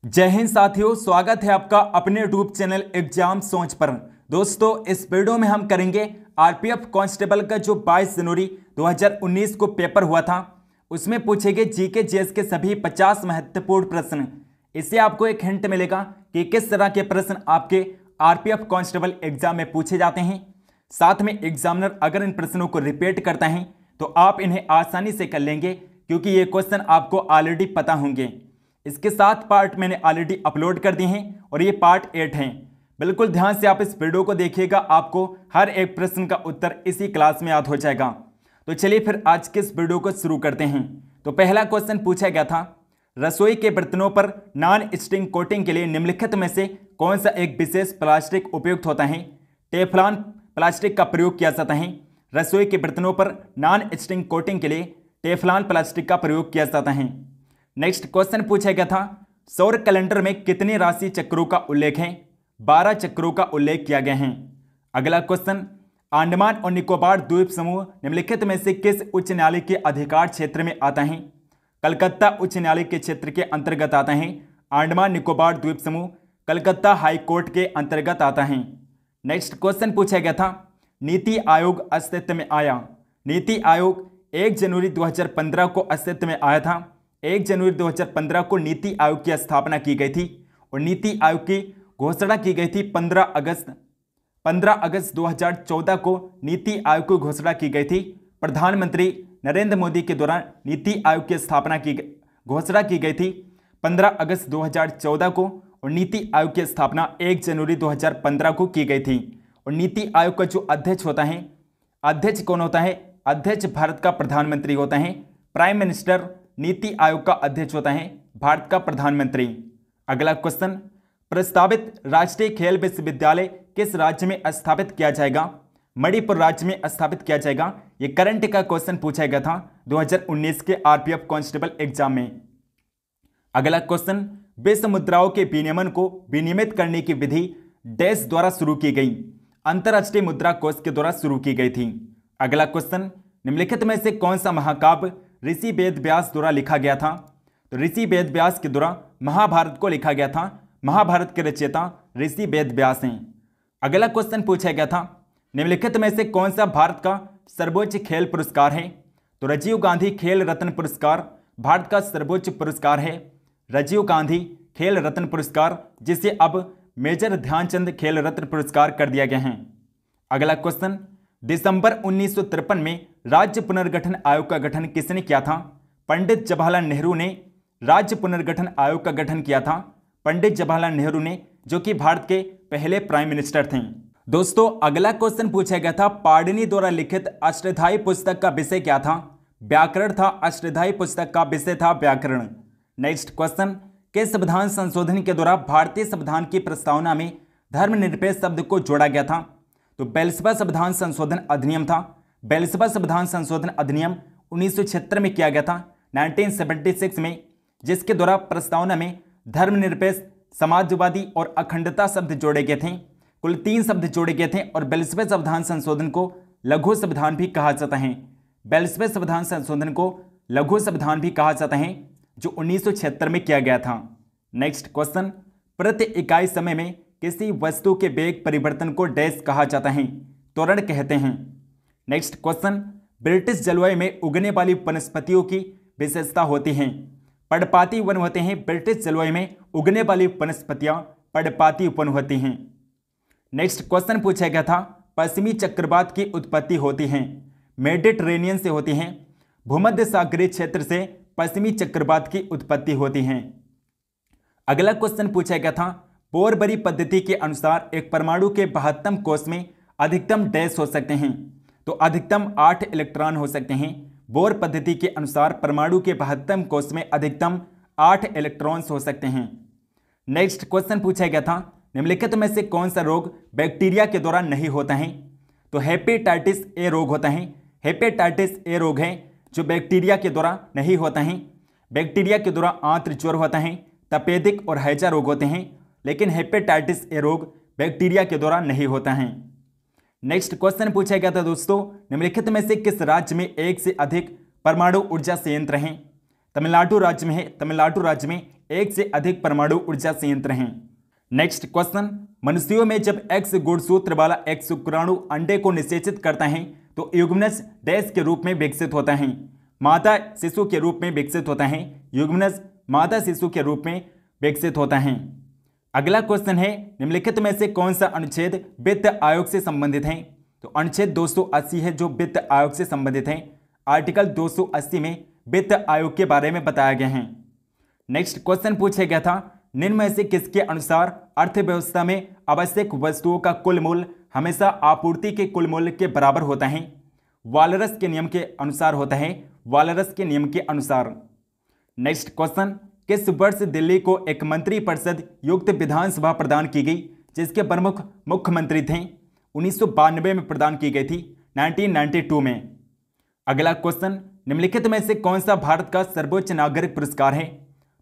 जय हिंद साथियों, स्वागत है आपका अपने यूट्यूब चैनल एग्जाम सोच पर। दोस्तों, इस वीडियो में हम करेंगे आरपीएफ कांस्टेबल का जो 22 जनवरी 2019 को पेपर हुआ था, उसमें पूछे गए जीके जीएस के सभी 50 महत्वपूर्ण प्रश्न। इससे आपको एक हिंट मिलेगा कि किस तरह के प्रश्न आपके आरपीएफ कांस्टेबल एग्जाम में पूछे जाते हैं। साथ में एग्जामिनर अगर इन प्रश्नों को रिपीट करता है तो आप इन्हें आसानी से कर लेंगे, क्योंकि ये क्वेश्चन आपको ऑलरेडी पता होंगे। इसके 7 पार्ट मैंने ऑलरेडी अपलोड कर दिए हैं और ये पार्ट 8 हैं। बिल्कुल ध्यान से आप इस वीडियो को देखिएगा, आपको हर एक प्रश्न का उत्तर इसी क्लास में याद हो जाएगा। तो चलिए फिर आज के इस वीडियो को शुरू करते हैं। तो पहला क्वेश्चन पूछा गया था, रसोई के बर्तनों पर नॉन स्टिंग कोटिंग के लिए निम्नलिखित में से कौन सा एक विशेष प्लास्टिक उपयुक्त होता है। टेफ्लॉन प्लास्टिक का प्रयोग किया जाता है। रसोई के बर्तनों पर नॉन स्टिंग कोटिंग के लिए टेफ्लॉन प्लास्टिक का प्रयोग किया जाता है। नेक्स्ट क्वेश्चन पूछा गया था, सौर कैलेंडर में कितने राशि चक्रों का उल्लेख है। 12 चक्रों का उल्लेख किया गया है। अगला क्वेश्चन, अंडमान और निकोबार द्वीप समूह निम्नलिखित में से किस उच्च न्यायालय के अधिकार क्षेत्र में आता है। कलकत्ता उच्च न्यायालय के क्षेत्र के अंतर्गत आता है। अंडमान निकोबार द्वीप समूह कलकत्ता हाई कोर्ट के अंतर्गत आता है। नेक्स्ट क्वेश्चन पूछा गया था, नीति आयोग अस्तित्व में आया। नीति आयोग 1 जनवरी 2015 को अस्तित्व में आया था। 1 जनवरी 2015 को नीति आयोग की स्थापना की गई थी और नीति आयोग की घोषणा की गई थी 15 अगस्त 2014 को नीति आयोग की घोषणा की गई थी। प्रधानमंत्री नरेंद्र मोदी के द्वारा नीति आयोग की स्थापना की घोषणा की गई थी 15 अगस्त 2014 को और नीति आयोग की स्थापना 1 जनवरी 2015 को की गई थी। और नीति आयोग का जो अध्यक्ष होता है, अध्यक्ष कौन होता है? अध्यक्ष भारत का प्रधानमंत्री होता है। प्राइम मिनिस्टर नीति आयोग का अध्यक्ष होता है भारत का प्रधानमंत्री। अगला क्वेश्चन, प्रस्तावित राष्ट्रीय खेल विश्वविद्यालय किस राज्य में स्थापित किया जाएगा। मणिपुर राज्य में स्थापित किया जाएगा। ये करंट का क्वेश्चन पूछा गया था 2019 के आरपीएफ कांस्टेबल एग्जाम में। अगला क्वेश्चन, विश्व मुद्राओं के विनियमन को विनियमित करने की विधि डैश द्वारा शुरू की गई। अंतरराष्ट्रीय मुद्रा कोष के द्वारा शुरू की गई थी। अगला क्वेश्चन, निम्नलिखित में से कौन सा महाकाव्य ऋषि वेद व्यास द्वारा लिखा गया था। तो ऋषि वेद व्यास के द्वारा महाभारत को लिखा गया था। महाभारत के रचयिता ऋषि वेद व्यास हैं। अगला क्वेश्चन पूछा गया था, निम्नलिखित में से कौन सा भारत का सर्वोच्च खेल पुरस्कार है। तो राजीव गांधी खेल रत्न पुरस्कार भारत का सर्वोच्च पुरस्कार है। राजीव गांधी खेल रत्न पुरस्कार, जिसे अब मेजर ध्यानचंद खेल रत्न पुरस्कार कर दिया गया है। अगला क्वेश्चन, दिसंबर 1953 में राज्य पुनर्गठन आयोग का गठन किसने किया था। पंडित जवाहरलाल नेहरू ने राज्य पुनर्गठन आयोग का गठन किया था। पंडित जवाहरलाल नेहरू ने, जो कि भारत के पहले प्राइम मिनिस्टर थे। दोस्तों, अगला क्वेश्चन पूछा गया था, पाणिनि द्वारा लिखित अष्टाध्यायी पुस्तक का विषय क्या था। व्याकरण था। अष्टाध्यायी पुस्तक का विषय था व्याकरण। नेक्स्ट क्वेश्चन, किस संविधान संशोधन के द्वारा भारतीय संविधान की प्रस्तावना में धर्मनिरपेक्ष शब्द को जोड़ा गया था। तो 42वां संविधान संशोधन अधिनियम था। 42वां संविधान संशोधन अधिनियम 1976 में किया गया था, 1976 में, जिसके द्वारा प्रस्तावना में धर्मनिरपेक्ष, समाजवादी और अखंडता शब्द जोड़े गए थे। कुल 3 शब्द जोड़े गए थे और 42वें संविधान संशोधन को लघु संविधान भी कहा जाता है। 42वें संविधान संशोधन को लघु संविधान भी कहा जाता है, जो 1976 में किया गया था। नेक्स्ट क्वेश्चन, प्रति इकाई समय में किसी वस्तु के वेग परिवर्तन को डैश कहा जाता है। त्वरण कहते हैं। नेक्स्ट क्वेश्चन, ब्रिटिश जलवायु में उगने वाली वनस्पतियों की विशेषता होती हैं। पर्णपाती वन होते हैं। ब्रिटिश जलवायु में उगने वाली वनस्पतियां पर्णपाती वन होती हैं। नेक्स्ट क्वेश्चन पूछा गया था, पश्चिमी चक्रवात की उत्पत्ति होती है। मेडिटेरेनियन से होती हैं। भूमध्य सागरीय क्षेत्र से पश्चिमी चक्रवात की उत्पत्ति होती है। अगला क्वेश्चन पूछा गया था, बोरबरी पद्धति के अनुसार एक परमाणु के 72 कोष में अधिकतम डैश हो सकते हैं। तो अधिकतम 8 इलेक्ट्रॉन हो सकते हैं। बोर पद्धति के अनुसार परमाणु के 72 कोष में अधिकतम 8 इलेक्ट्रॉन्स हो सकते हैं। नेक्स्ट क्वेश्चन पूछा गया था, निम्नलिखित में से कौन सा रोग बैक्टीरिया के द्वारा नहीं होता है। तो हेपेटाइटिस ए रोग होता है। हेपेटाइटिस ए रोग है जो बैक्टीरिया के द्वारा नहीं होता है। बैक्टीरिया के द्वारा आंत्र ज्वर होता है, तपेदिक और हैजा रोग होते हैं, लेकिन हेपेटाइटिस ए रोग बैक्टीरिया के द्वारा नहीं होता है। नेक्स्ट क्वेश्चन पूछा गया था दोस्तों, निम्नलिखित में से किस राज्य में एक से अधिक परमाणु ऊर्जा संयंत्र हैं। तमिलनाडु राज्य में है। तमिलनाडु राज्य में एक से अधिक परमाणु ऊर्जा संयंत्र हैं। नेक्स्ट क्वेश्चन, मनुष्यों में जब एक्स गुणसूत्र वाला एक शुक्राणु अंडे को निषेचित करता है तो युग्मनज डैश के रूप में विकसित होता है, मादा शिशु के रूप में विकसित होता है। युग्मनज मादा शिशु के रूप में विकसित होता है। अगला क्वेश्चन है, निम्नलिखित में से कौन सा अनुच्छेद वित्त आयोग से संबंधित है? तो अनुच्छेद 280 है जो वित्त आयोग से संबंधित है। आर्टिकल 280 में वित्त आयोग के बारे में बताया गया है। नेक्स्ट क्वेश्चन पूछा गया था, निम्न में से किसके अनुसार अर्थव्यवस्था में आवश्यक वस्तुओं का कुल मूल्य हमेशा आपूर्ति के कुल मूल्य के बराबर होता है? वालरस के नियम के अनुसार होता है। वालरस के नियम के अनुसार। नेक्स्ट क्वेश्चन, किस वर्ष दिल्ली को एक मंत्री परिषद युक्त विधानसभा प्रदान की गई जिसके प्रमुख मुख्यमंत्री थे? 1992 में प्रदान की गई थी, 1992 में। अगला क्वेश्चन, निम्नलिखित में से कौन सा भारत का सर्वोच्च नागरिक पुरस्कार है?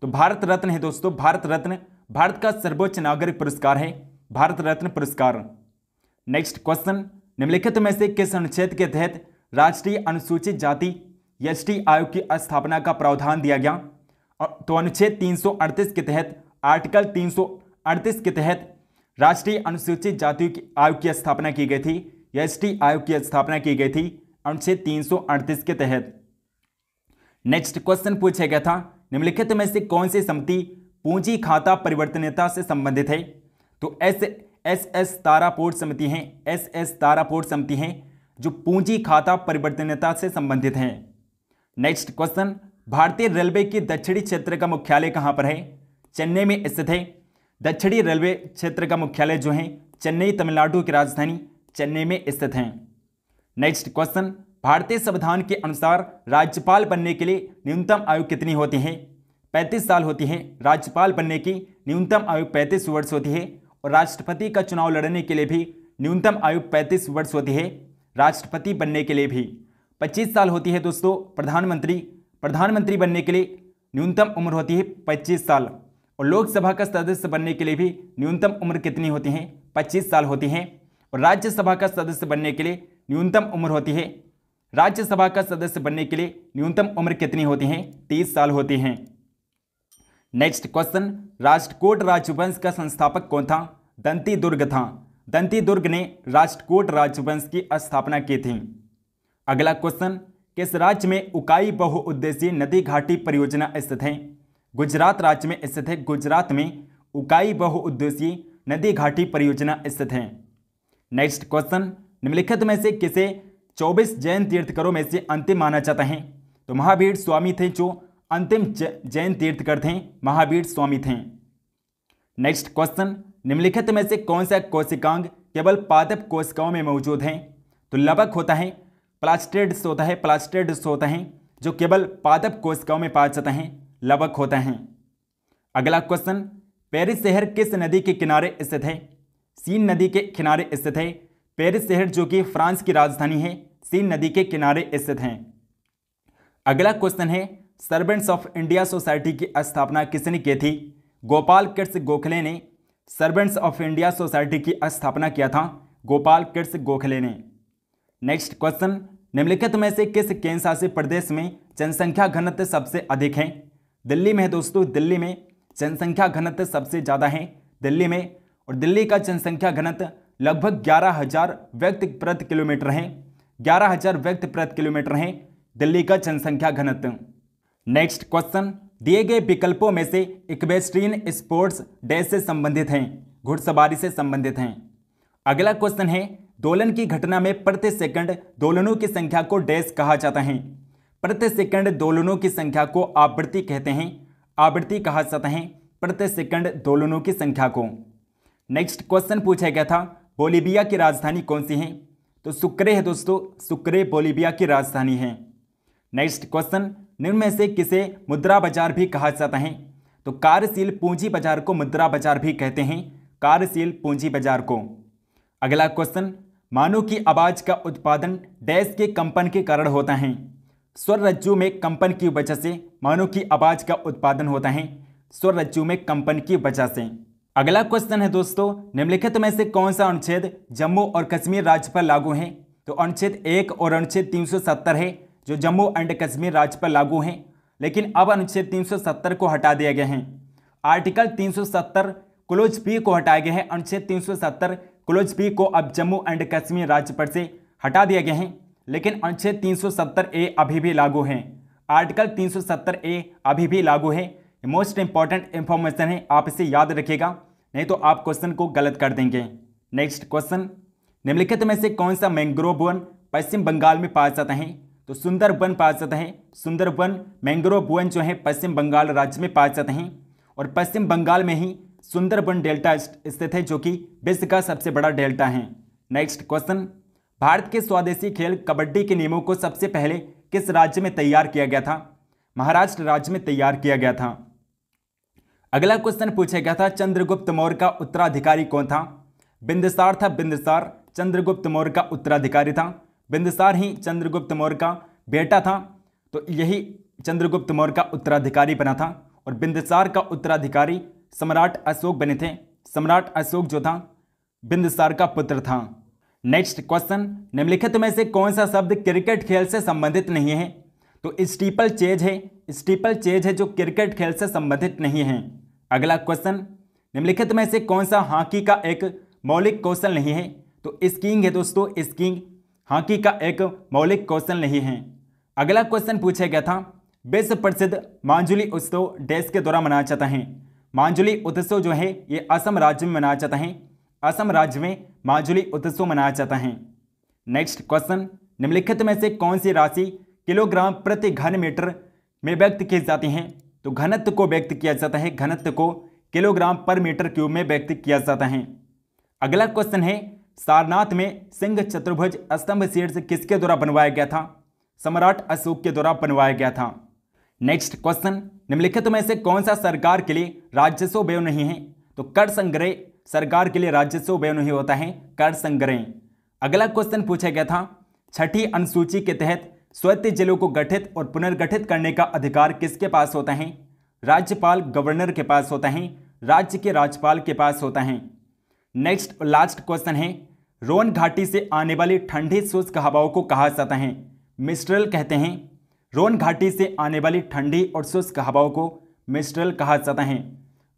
तो भारत रत्न है दोस्तों। भारत रत्न भारत का सर्वोच्च नागरिक पुरस्कार है, भारत रत्न पुरस्कार। नेक्स्ट क्वेश्चन, निम्नलिखित में से किस अनुच्छेद के तहत राष्ट्रीय अनुसूचित जाति एसटी आयोग की स्थापना का प्रावधान दिया गया? तो अनुच्छेद 338 के तहत, आर्टिकल 338 के तहत राष्ट्रीय अनुसूचित जाति आयोग की स्थापना की गई थी। एसटी आयोग की स्थापना की गई थी अनुच्छेद 338 के तहत। नेक्स्ट क्वेश्चन पूछा गया था, निम्नलिखित में से कौन सी समिति पूंजी खाता परिवर्तनीयता से संबंधित है? तो एस तारापोर्ट समिति है। एस तारापोर्ट समिति है जो पूंजी खाता परिवर्तनीयता से संबंधित है। नेक्स्ट क्वेश्चन, भारतीय रेलवे की दक्षिणी क्षेत्र का मुख्यालय कहां पर है? चेन्नई में स्थित है। दक्षिणी रेलवे क्षेत्र का मुख्यालय जो है चेन्नई, तमिलनाडु की राजधानी चेन्नई में स्थित है। नेक्स्ट क्वेश्चन, भारतीय संविधान के अनुसार राज्यपाल बनने के लिए न्यूनतम आयु कितनी होती है? 35 साल होती है। राज्यपाल बनने की न्यूनतम आयु 35 वर्ष होती है और राष्ट्रपति का चुनाव लड़ने के लिए भी न्यूनतम आयु 35 वर्ष होती है। राष्ट्रपति बनने के लिए भी 25 साल होती है दोस्तों। प्रधानमंत्री बनने के लिए न्यूनतम उम्र होती है 25 साल और लोकसभा का सदस्य बनने के लिए भी न्यूनतम उम्र कितनी होती है? 25 साल होती है। और राज्यसभा का सदस्य बनने के लिए न्यूनतम उम्र होती है, राज्यसभा का सदस्य बनने के लिए न्यूनतम उम्र कितनी होती है? 30 साल होती है। नेक्स्ट क्वेश्चन, राष्ट्रकूट राजवंश का संस्थापक कौन था? दंती दुर्ग था। दंती दुर्ग ने राष्ट्रकूट राजवंश की स्थापना की थी। अगला क्वेश्चन, किस राज्य में उकाई बहुउद्देशीय नदी घाटी परियोजना स्थित है? गुजरात राज्य में स्थित है। गुजरात में उकाई बहुउद्देशीय नदी घाटी परियोजना स्थित है। नेक्स्ट क्वेश्चन, निम्नलिखित में से किसे 24 जैन तीर्थकरों में से अंतिम माना जाता है? तो महावीर स्वामी थे जो अंतिम जैन तीर्थकर थे, महावीर स्वामी थे। नेक्स्ट क्वेश्चन, निम्नलिखित में से कौन सा कोशिकांग केवल पादप कोशिकाओं में मौजूद है? तो लवक होता है, प्लास्टिड्स होता है, प्लास्टिड्स होता है जो केवल पादप कोशिकाओं में पाया जाता है, लवक होता है। अगला क्वेश्चन, पेरिस शहर किस नदी के किनारे स्थित है? सीन नदी के किनारे स्थित है। पेरिस शहर जो कि फ्रांस की राजधानी है, सीन नदी के किनारे स्थित है। अगला क्वेश्चन है, सर्वेंट्स ऑफ इंडिया सोसाइटी की स्थापना किसने की थी? गोपाल कृष्ण गोखले ने सर्वेंट्स ऑफ इंडिया सोसाइटी की स्थापना किया था, गोपाल कृष्ण गोखले ने। नेक्स्ट क्वेश्चन, निम्नलिखित में से किस केंद्र शासित प्रदेश में जनसंख्या घनत्व सबसे अधिक है? दिल्ली में है दोस्तों। दिल्ली में जनसंख्या घनत्व सबसे ज़्यादा है, दिल्ली में। और दिल्ली का जनसंख्या घनत्व लगभग 11,000 व्यक्ति प्रति किलोमीटर है। 11,000 व्यक्ति प्रति किलोमीटर है दिल्ली का जनसंख्या घनत्व। नेक्स्ट क्वेश्चन, दिए गए विकल्पों में से इक्वेस्ट्रियन स्पोर्ट्स डैश से संबंधित हैं? घुड़सवारी से संबंधित हैं। अगला क्वेश्चन है, दोलन की घटना में प्रति सेकंड दोलनों की संख्या को डैश कहा जाता है? प्रति सेकंड दोलनों की संख्या को आवृत्ति कहते हैं, आवृत्ति कहा जाता है प्रति सेकंड दोलनों की संख्या को। नेक्स्ट क्वेश्चन पूछा गया था, बोलीविया की राजधानी कौन सी है? तो सुक्रे है दोस्तों, सुक्रे बोलीविया की राजधानी है। नेक्स्ट क्वेश्चन, निम्न में से किसे मुद्रा बाजार भी कहा जाता है? तो कार्यशील पूंजी बाजार को मुद्रा बाजार भी कहते हैं, कार्यशील पूंजी बाजार को। अगला क्वेश्चन, मानव की आवाज का उत्पादन डैश के कंपन के कारण होता है? स्वर रज्जु में कंपन की वजह से मानव की आवाज का उत्पादन होता है, स्वर रज्जु में कंपन की वजह से। अगला क्वेश्चन है दोस्तों, निम्नलिखित में से कौन सा अनुच्छेद जम्मू और कश्मीर राज्य पर लागू है? तो अनुच्छेद 1 और अनुच्छेद 370 है जो जम्मू एंड कश्मीर राज्य पर लागू हैं, लेकिन अब अनुच्छेद 370 को हटा दिया गया है। आर्टिकल 370 क्लोज बी को हटाया गया है। अनुच्छेद 370 क्लोज बी को अब जम्मू एंड कश्मीर राज्य पर से हटा दिया गया है, लेकिन अनुच्छेद 370 ए अभी भी लागू है। आर्टिकल 370 ए अभी भी लागू है। मोस्ट इंपॉर्टेंट इंफॉर्मेशन है, आप इसे याद रखिएगा, नहीं तो आप क्वेश्चन को गलत कर देंगे। नेक्स्ट क्वेश्चन, निम्नलिखित में से कौन सा मैंग्रोव वन पश्चिम बंगाल में पाया जाता है? तो सुंदरबन पाया जाता है। सुंदरबन मैंग्रोव वन जो है पश्चिम बंगाल राज्य में पाए जाते हैं और पश्चिम बंगाल में ही सुंदरबन डेल्टा स्थित है, जो कि विश्व का सबसे बड़ा डेल्टा है। नेक्स्ट क्वेश्चन, भारत के स्वदेशी खेल कबड्डी के नियमों को सबसे पहले किस राज्य में तैयार किया गया था? महाराष्ट्र राज्य में तैयार किया गया था। अगला क्वेश्चन पूछा गया था, चंद्रगुप्त मौर्य का उत्तराधिकारी कौन था? बिंदुसार था। बिंदुसार चंद्रगुप्त मौर्य का उत्तराधिकारी था। बिंदुसार ही चंद्रगुप्त मौर्य का बेटा था, तो यही चंद्रगुप्त मौर्य का उत्तराधिकारी बना था। और बिंदुसार का उत्तराधिकारी सम्राट अशोक बने थे। सम्राट अशोक जो था बिंदुसार का पुत्र था। नेक्स्ट क्वेश्चन, निम्नलिखित में से कौन सा शब्द क्रिकेट खेल से संबंधित नहीं है? तो स्टीपल चेज है। स्टीपल चेज है जो क्रिकेट खेल से संबंधित नहीं है। अगला क्वेश्चन, निम्नलिखित में से कौन सा हॉकी का एक मौलिक कौशल नहीं है? तो स्कीइंग है दोस्तों। स्कीइंग हॉकी का एक मौलिक कौशल नहीं है। अगला क्वेश्चन पूछा गया था, विश्व प्रसिद्ध मांजुली उत्सव देश के द्वारा मनाया जाता है। मांजुली उत्सव जो है ये असम राज्य में मनाया जाता है। असम राज्य में मांजुली उत्सव मनाया जाता है। नेक्स्ट क्वेश्चन, निम्नलिखित में से कौन सी राशि किलोग्राम प्रति घन मीटर में व्यक्त की जाती है? तो घनत्व को व्यक्त किया जाता है। घनत्व को किलोग्राम पर मीटर क्यूब में व्यक्त किया जाता है। अगला क्वेश्चन है, सारनाथ में सिंह चतुर्भुज स्तंभ शीर्ष किसके द्वारा बनवाया गया था? सम्राट अशोक के द्वारा बनवाया गया था। नेक्स्ट क्वेश्चन, निम्नलिखित में से कौन सा सरकार के लिए राजस्व व्यय नहीं है? तो कर संग्रह सरकार के लिए राजस्व व्यय नहीं होता है, कर संग्रह। अगला क्वेश्चन पूछा गया था, छठी अनुसूची के तहत स्वायत्त जिलों को गठित और पुनर्गठित करने का अधिकार किसके पास होता है? राज्यपाल गवर्नर के पास होता है। राज्य के राज्यपाल के पास होता है। नेक्स्ट लास्ट क्वेश्चन है, रोन घाटी से आने वाली ठंडी शुष्क हवाओं को कहा जाता है? मिस्ट्रल कहते हैं। रोन घाटी से आने वाली ठंडी और शुष्क हवाओं को मिस्ट्रल कहा जाता है।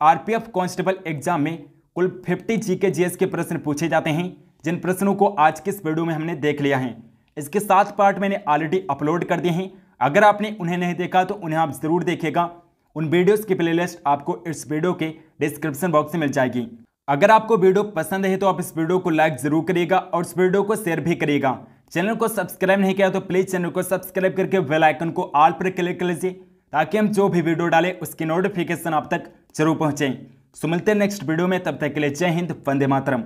आरपीएफ कांस्टेबल एग्जाम में कुल 50 जीके जीएस के प्रश्न पूछे जाते हैं, जिन प्रश्नों को आज के इस वीडियो में हमने देख लिया है। इसके 7 पार्ट मैंने ऑलरेडी अपलोड कर दिए हैं। अगर आपने उन्हें नहीं देखा तो उन्हें आप जरूर देखिएगा। उन वीडियोस की प्लेलिस्ट आपको इस वीडियो के डिस्क्रिप्शन बॉक्स में मिल जाएगी। अगर आपको वीडियो पसंद है तो आप इस वीडियो को लाइक जरूर करिएगा और इस वीडियो को शेयर भी करिएगा। चैनल को सब्सक्राइब नहीं किया तो प्लीज चैनल को सब्सक्राइब करके बेल आइकन को ऑल पर क्लिक कर लीजिए, ताकि हम जो भी वीडियो डालें उसकी नोटिफिकेशन आप तक जरूर पहुंचे। सो मिलते हैं नेक्स्ट वीडियो में, तब तक के लिए जय हिंद, वंदे मातरम।